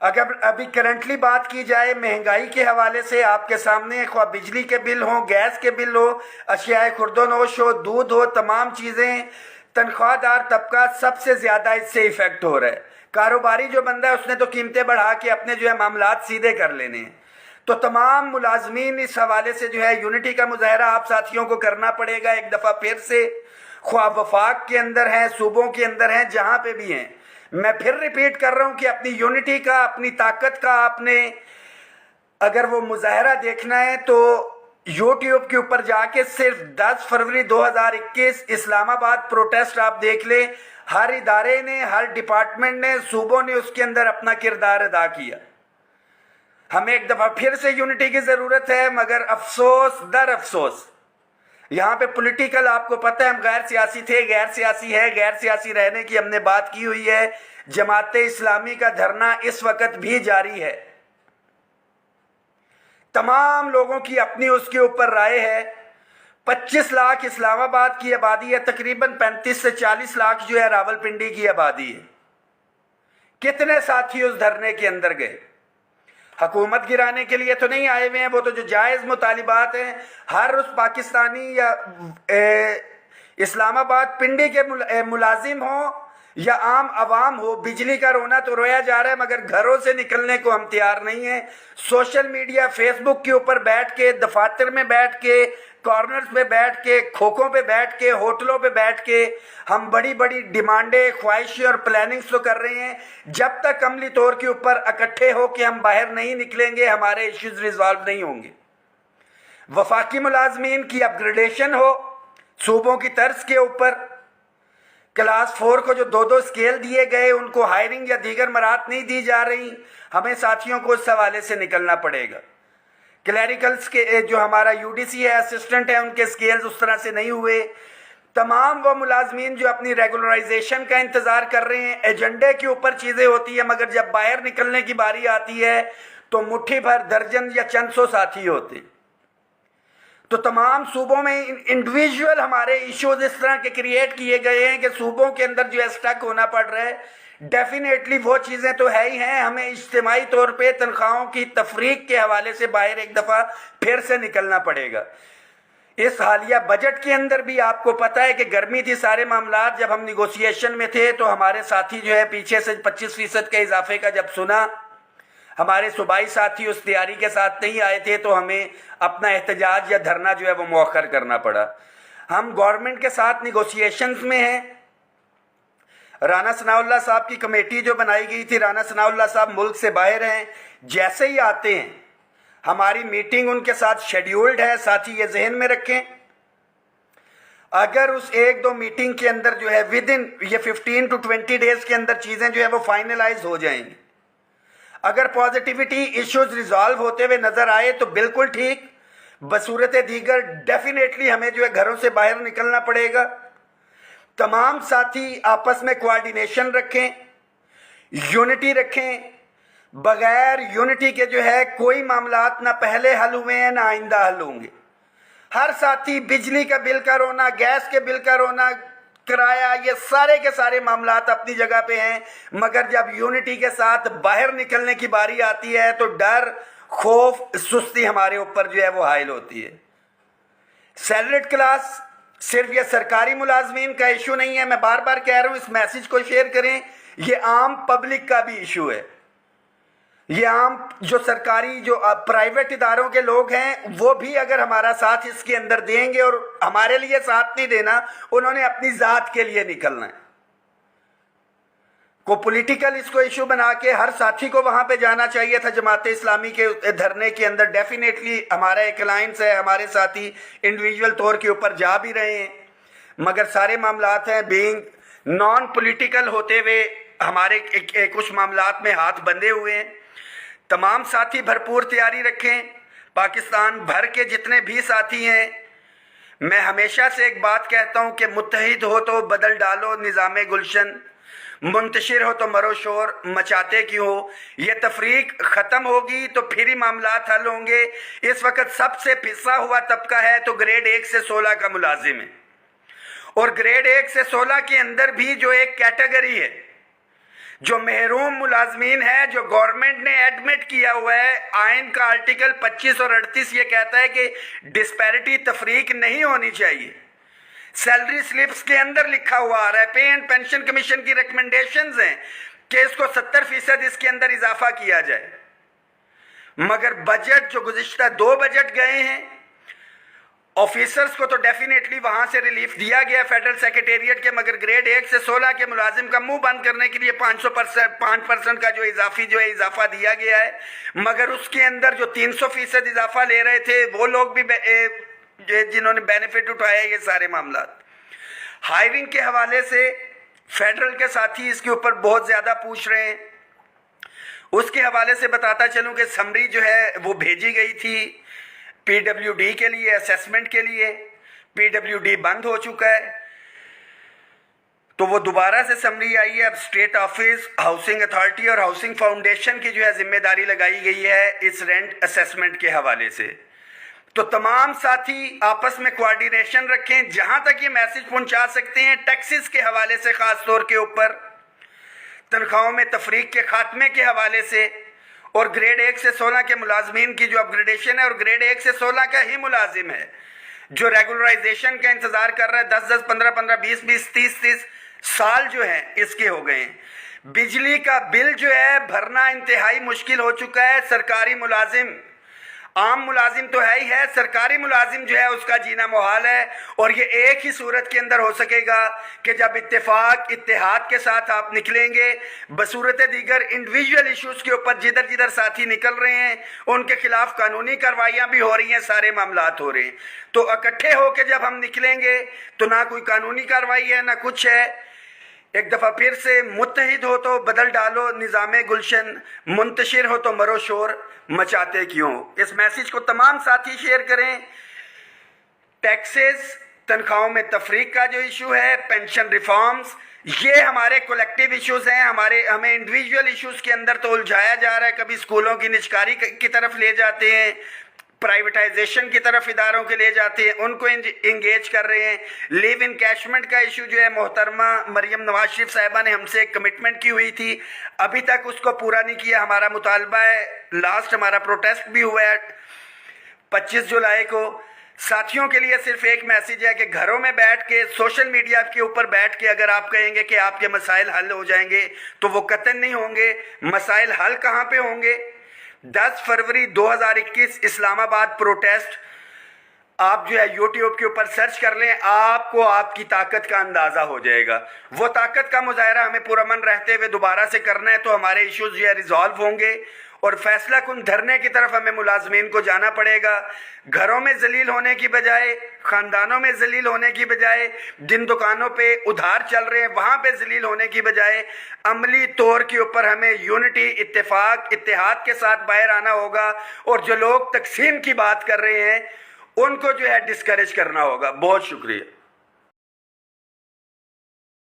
अगर अभी करंटली बात की जाए महंगाई के हवाले से, आपके सामने ख्वाह बिजली के बिल हो, गैस के बिल हो, अशियाए खुर्दोनोश हो, दूध हो, तमाम चीज़ें, तनख्वाहदार तबका सबसे ज़्यादा इससे इफ़ेक्ट हो रहा है। कारोबारी जो बंदा है उसने तो कीमतें बढ़ा के अपने जो है मामलात सीधे कर लेने हैं। तो तमाम मुलाजमीन इस हवाले से जो है यूनिटी का मुजाहरा आप साथियों को करना पड़ेगा एक दफ़ा फिर से, ख्वाह वफाक के अंदर हैं, सूबों के अंदर हैं, जहाँ पे भी हैं। मैं फिर रिपीट कर रहा हूँ कि अपनी यूनिटी का, अपनी ताकत का आपने अगर वो मुजाहरा देखना है तो यूट्यूब के ऊपर जाके सिर्फ 10 फरवरी 2021 इस्लामाबाद प्रोटेस्ट आप देख लें। हर इदारे ने, हर डिपार्टमेंट ने, सूबों ने उसके अंदर अपना किरदार अदा किया। हमें एक दफ़ा फिर से यूनिटी की ज़रूरत है, मगर अफसोस दर अफसोस यहाँ पे पॉलिटिकल, आपको पता है हम गैर सियासी थे, गैर सियासी है, गैर सियासी रहने की हमने बात की हुई है। जमाते इस्लामी का धरना इस वक्त भी जारी है। तमाम लोगों की अपनी उसके ऊपर राय है। 25 लाख इस्लामाबाद की आबादी है, तकरीबन 35 से 40 लाख जो है रावलपिंडी की आबादी है। कितने साथी उस धरने के अंदर गए? हुकूमत गिराने के लिए तो नहीं आए हुए हैं, वो तो जो जायज़ मुतालिबात हैं, हर उस पाकिस्तानी या इस्लामाबाद पिंडी के मुलाजिम हो या आम आवाम हो, बिजली का रोना तो रोया जा रहा है, मगर घरों से निकलने को हम तैयार नहीं हैं। सोशल मीडिया, फेसबुक के ऊपर बैठ के, दफातर में बैठ के, कॉर्नर्स पे बैठ के, खोखों पे बैठ के, होटलों पे बैठ के हम बड़ी बड़ी डिमांडें, ख्वाहिशें और प्लानिंग्स तो कर रहे हैं। जब तक अमली तौर के ऊपर इकट्ठे हो के हम बाहर नहीं निकलेंगे, हमारे इश्यूज रिजॉल्व नहीं होंगे। वफाकी मुलाजमीन की अपग्रेडेशन हो सूबों की तर्ज के ऊपर। क्लास 4 को जो 2-2 स्केल दिए गए, उनको हायरिंग या दीगर मराहत नहीं दी जा रही। हमें साथियों को इस हवाले से निकलना पड़ेगा। क्लैरिकल्स के जो हमारा यूडीसी है, असिस्टेंट है, उनके स्केल्स उस तरह से नहीं हुए। तमाम वो मुलाजमीन जो अपनी रेगुलराइजेशन का इंतज़ार कर रहे हैं, एजेंडे के ऊपर चीज़ें होती है, मगर जब बाहर निकलने की बारी आती है तो मुट्ठी भर, दर्जन या चंद सौ साथी होते। तो तमाम सूबों में इंडिविजुअल हमारे इश्यूज इस तरह के क्रिएट किए गए हैं कि सूबों के अंदर जो है स्टक होना पड़ रहा है। डेफिनेटली वो चीज़ें तो है ही हैं। हमें इज्तिमाई तौर पे तनख्वाहों की तफरीक के हवाले से बाहर एक दफ़ा फिर से निकलना पड़ेगा। इस हालिया बजट के अंदर भी आपको पता है कि गर्मी थी, सारे मामलात जब हम निगोशिएशन में थे तो हमारे साथी जो है पीछे से 25% के इजाफे का जब सुना, हमारे सूबाई साथी उस तैयारी के साथ नहीं आए थे, तो हमें अपना एहतजाज या धरना जो है वो मौखर करना पड़ा। हम गवर्नमेंट के साथ निगोशिएशंस में हैं। राना सनाउल्लाह साहब की कमेटी जो बनाई गई थी, राना सनाउल्लाह साहब मुल्क से बाहर हैं, जैसे ही आते हैं हमारी मीटिंग उनके साथ शेड्यूल्ड है। साथी ये जहन में रखें, अगर उस 1-2 मीटिंग के अंदर जो है विद इन ये 15 to 20 डेज के अंदर चीज़ें जो है वो फाइनलाइज हो जाएंगी। अगर पॉजिटिविटी इश्यूज रिजॉल्व होते हुए नजर आए तो बिल्कुल ठीक, बसूरत दीगर डेफिनेटली हमें जो है घरों से बाहर निकलना पड़ेगा। तमाम साथी आपस में कोऑर्डिनेशन रखें, यूनिटी रखें। बगैर यूनिटी के जो है कोई मामलात ना पहले हल हुए हैं ना आइंदा हल होंगे। हर साथी बिजली का बिल का रोना, गैस के बिल का रोना, किराया, ये सारे के सारे मामलात अपनी जगह पे हैं, मगर जब यूनिटी के साथ बाहर निकलने की बारी आती है तो डर, खौफ, सुस्ती हमारे ऊपर जो है वो हाइल होती है। सैलरीड क्लास सिर्फ ये सरकारी मुलाजमीन का इशू नहीं है, मैं बार बार कह रहा हूँ, इस मैसेज को शेयर करें। ये आम पब्लिक का भी इशू है। ये आम जो सरकारी जो प्राइवेट इदारों के लोग हैं वो भी अगर हमारा साथ इसके अंदर देंगे, और हमारे लिए साथ नहीं देना, उन्होंने अपनी ज़ात के लिए निकलना है। को पॉलिटिकल इसको इशू बना के हर साथी को वहां पे जाना चाहिए था। जमाते इस्लामी के धरने के अंदर डेफिनेटली हमारा एक अलायंस है, हमारे साथी इंडिविजुअल तौर के ऊपर जा भी रहे हैं, मगर सारे मामलात हैं बीइंग नॉन पॉलिटिकल होते हुए हमारे कुछ मामलात में हाथ बंधे हुए हैं। तमाम साथी भरपूर तैयारी रखें। पाकिस्तान भर के जितने भी साथी हैं, मैं हमेशा से एक बात कहता हूं कि मुत्तहिद हो तो बदल डालो निज़ामे गुलशन, मुंतशिर हो तो मरो शोर, मचाते क्यों हो। ये तफरीक ख़त्म होगी तो फिर ही मामलात हल होंगे। इस वक्त सबसे पिसा हुआ तबका है तो ग्रेड 1 से 16 का मुलाजिम है, और ग्रेड 1 से 16 के अंदर भी जो एक कैटेगरी है जो महरूम मुलाजमीन है, जो गवर्नमेंट ने एडमिट किया हुआ है, आइन का आर्टिकल 25 और 38 ये कहता है कि डिस्पैरिटी तफरीक नहीं होनी चाहिए। सैलरी स्लिप्स के अंदर लिखा हुआ आ रहा है, पे एंड पेंशन कमीशन की रिकमेंडेशंस हैं कि इसको 70% इसके अंदर इजाफा किया जाए। मगर बजट जो गुज़िश्ता 2 बजट गए हैं, ऑफिसर्स को तो डेफिनेटली वहां से रिलीफ दिया गया फेडरल सेक्रेटेरिएट के, मगर ग्रेड 1 से 16 के मुलाजिम का मुंह बंद करने के लिए 5% का जो इजाफा दिया गया है, मगर उसके अंदर जो 300% इजाफा ले रहे थे वो लोग भी जिन्होंने बेनिफिट उठाया। ये सारे मामला हायरिंग के हवाले से फेडरल के साथी इसके ऊपर बहुत ज्यादा पूछ रहे हैं। उसके हवाले से बताता चलूं कि समरी जो है वो भेजी गई थी पीडब्ल्यूडी के लिए, असेसमेंट के लिए। पीडब्ल्यूडी बंद हो चुका है, तो वो दोबारा से समरी आई है। अब स्टेट ऑफिस, हाउसिंग अथॉरिटी और हाउसिंग फाउंडेशन की जो है जिम्मेदारी लगाई गई है इस रेंट असेसमेंट के हवाले से। तो तमाम साथी आपस में कोऑर्डिनेशन रखें। जहां तक ये मैसेज पहुंचा सकते हैं टैक्सेस के हवाले से, खास तौर के ऊपर तनख्वाहों में तफरीक के खात्मे के हवाले से, और ग्रेड 1 से 16 के मुलाजमीन की जो अपग्रेडेशन है, और ग्रेड 1 से 16 का ही मुलाजिम है जो रेगुलराइजेशन का इंतजार कर रहा है। 10-10, 15-15, 20-20, 30-30 साल जो है इसके हो गए हैं। बिजली का बिल जो है भरना इंतहाई मुश्किल हो चुका है। सरकारी मुलाजिम, आम मुलाजिम तो है ही है, सरकारी मुलाजिम जो है उसका जीना मुहाल है। और ये एक ही सूरत के अंदर हो सकेगा कि जब इत्तेफाक, इत्तेहाद के साथ आप निकलेंगे। बसूरत दीगर इंडिविजुअल इश्यूज के ऊपर जिधर जिधर साथी निकल रहे हैं उनके खिलाफ कानूनी कार्रवाइयां भी हो रही हैं, सारे मामलात हो रहे हैं। तो इकट्ठे होकर जब हम निकलेंगे तो ना कोई कानूनी कार्रवाई है ना कुछ है। एक दफ़ा फिर से मुत्तहिद हो तो बदल डालो निज़ामे गुलशन, मुंतशिर हो तो मरो शोर, मचाते क्यों। इस मैसेज को तमाम साथी शेयर करें। टैक्सेस, तनख्वाहों में तफरीक का जो इशू है, पेंशन रिफॉर्म्स, ये हमारे कलेक्टिव इश्यूज हैं। हमें इंडिविजुअल इश्यूज के अंदर तो उलझाया जा रहा है। कभी स्कूलों की निजकारी की तरफ ले जाते हैं, प्राइवेटाइजेशन की तरफ इदारों के ले जाते हैं, उनको इंगेज कर रहे हैं। लिव इन कैशमेंट का इशू जो है, मोहतरमा मरियम नवाज शरीफ साहिबा ने हमसे एक कमिटमेंट की हुई थी, अभी तक उसको पूरा नहीं किया। हमारा मुतालबा है, लास्ट हमारा प्रोटेस्ट भी हुआ है 25 जुलाई को। साथियों के लिए सिर्फ एक मैसेज है कि घरों में बैठ के, सोशल मीडिया के ऊपर बैठ के अगर आप कहेंगे कि आपके मसाइल हल हो जाएंगे तो वो कतई नहीं होंगे। मसाइल हल कहाँ पे होंगे? 10 फरवरी 2021 इस्लामाबाद प्रोटेस्ट, आप जो है यूट्यूब के ऊपर सर्च कर लें, आपको आपकी ताकत का अंदाजा हो जाएगा। वो ताकत का मुजाहरा हमें पुरअमन रहते हुए दोबारा से करना है, तो हमारे इश्यूज जो है रिजॉल्व होंगे और फैसला कुन धरने की तरफ हमें मुलाजमीन को जाना पड़ेगा। घरों में जलील होने की बजाय, खानदानों में जलील होने की बजाय, जिन दुकानों पे उधार चल रहे हैं वहां पे जलील होने की बजाय अमली तौर के ऊपर हमें यूनिटी, इत्तेफाक, इत्तेहाद के साथ बाहर आना होगा। और जो लोग तकसीम की बात कर रहे हैं उनको जो है डिस्करेज करना होगा। बहुत शुक्रिया।